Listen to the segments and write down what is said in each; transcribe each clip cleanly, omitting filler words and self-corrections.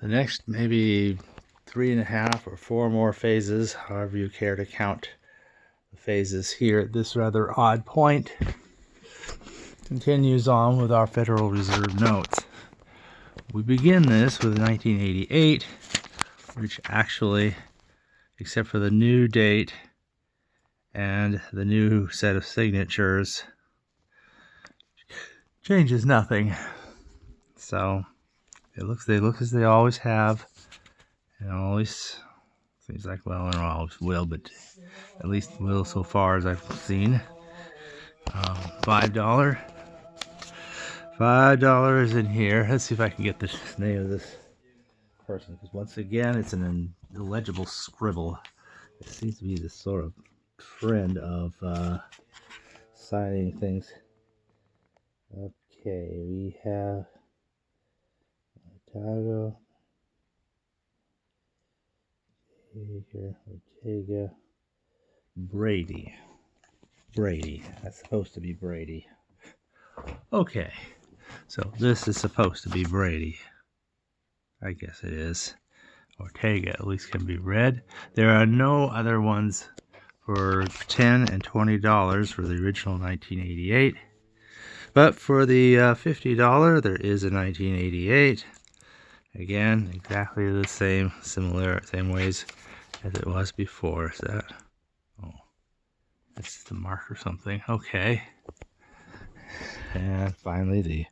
The next maybe 3.5 or 4 more phases, however you care to count the phases here at this rather odd point, continues on with our Federal Reserve notes. We begin this with 1988, which actually, except for the new date and the new set of signatures, changes nothing. So they look as they always have, and always seems like, well, I don't always will, but at least will so far as I've seen. $5 in here. Let's see if I can get the name of this person, because once again it's an illegible scribble. It seems to be this sort of trend of signing things. Okay, we have Ortega, Brady. That's supposed to be Brady. Okay, so this is supposed to be Brady. I guess it is. Ortega at least can be read. There are no other ones for $10 and $20 for the original 1988. But for the $50, there is a 1988. Again, exactly the same ways as it was before. Is that? Oh, that's the mark or something. Okay. And finally, the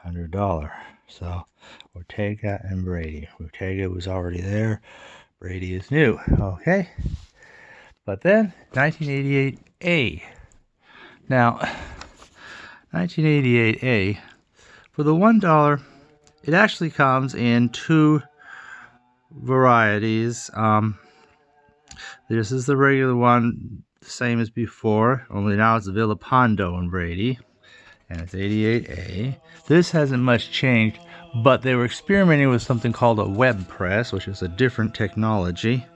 $100. So Ortega and Brady. Ortega was already there. Brady is new. Okay. But then 1988A. Now, 1988A, for the $1, it actually comes in 2 varieties. This is the regular one, the same as before, only now it's Villalpando and Brady, and it's 88A. This hasn't much changed, but they were experimenting with something called a web press, which is a different technology.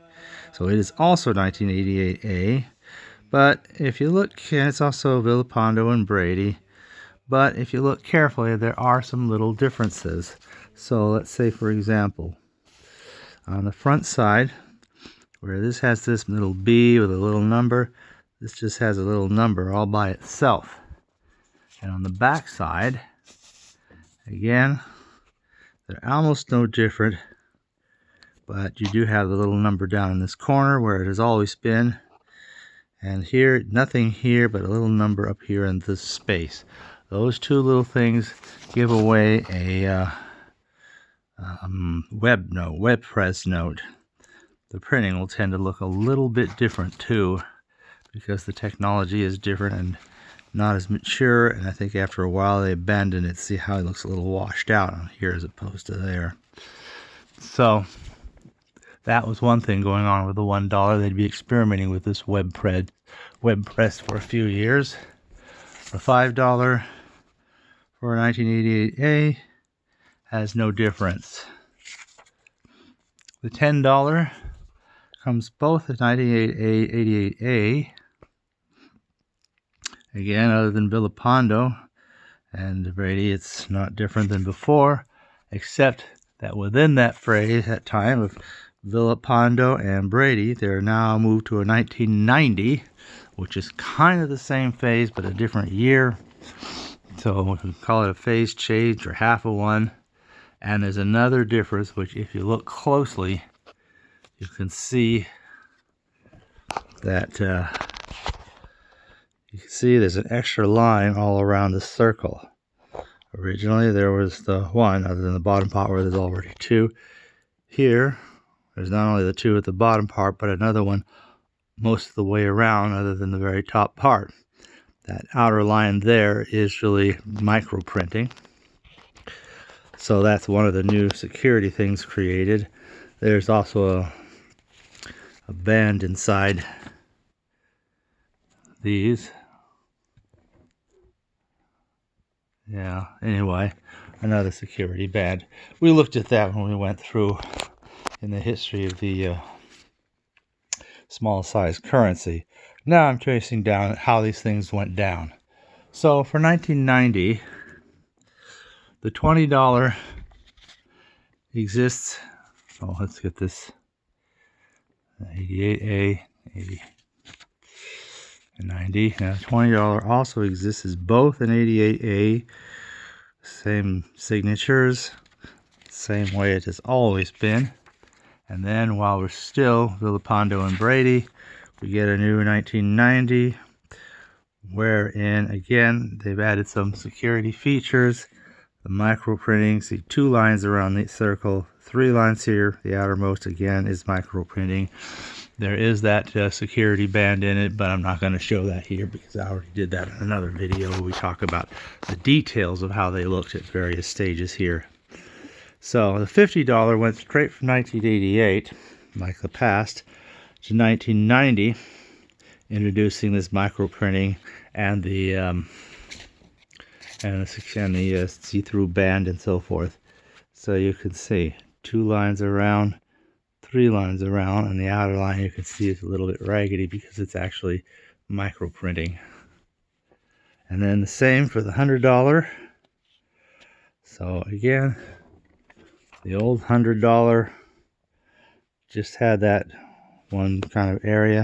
So it is also 1988A. But if you look, and it's also Villalpando and Brady. But if you look carefully, there are some little differences. So let's say, for example, on the front side, where this has this little B with a little number, this just has a little number all by itself. And on the back side, again, they're almost no different, but you do have the little number down in this corner where it has always been. And here, nothing here, but a little number up here in this space. Those 2 little things give away a web press note. The printing will tend to look a little bit different too, because the technology is different and not as mature, and I think after a while they abandon it. See how it looks a little washed out on here as opposed to there. So that was one thing going on with the $1. They'd be experimenting with this web press for a few years. For $5 for 1988A has no difference. The $10 comes both at 1988A, 88A. Again, other than Villalpando and Brady, it's not different than before, except that within that phrase, that time of Villalpando and Brady, they're now moved to a 1990, which is kind of the same phase, but a different year. So we can call it a phase change or half of one. And there's another difference, which if you look closely, you can see that you can see there's an extra line all around the circle. Originally there was the 1, other than the bottom part where there's already 2. Here, there's not only the 2 at the bottom part, but another one most of the way around, other than the very top part. That outer line there is really microprinting. So that's one of the new security things created. There's also a band inside these. Yeah, anyway, another security band. We looked at that when we went through in the history of the small size currency. Now I'm tracing down how these things went down. So for 1990, the $20 exists. So let's get this 88A, 80, and 90. Now $20 also exists as both an 88A, same signatures, same way it has always been. And then while we're still Villalpando and Brady, we get a new 1990, wherein again they've added some security features. The microprinting, see 2 lines around the circle, 3 lines here. The outermost again is microprinting. There is that security band in it, but I'm not going to show that here because I already did that in another video where we talk about the details of how they looked at various stages here. So the $50 went straight from 1988, like the past, to 1990, introducing this microprinting and the see-through band and so forth. So you can see 2 lines around, 3 lines around, and the outer line you can see is a little bit raggedy because it's actually microprinting. And then the same for the $100. So again, the old $100 just had that one kind of area.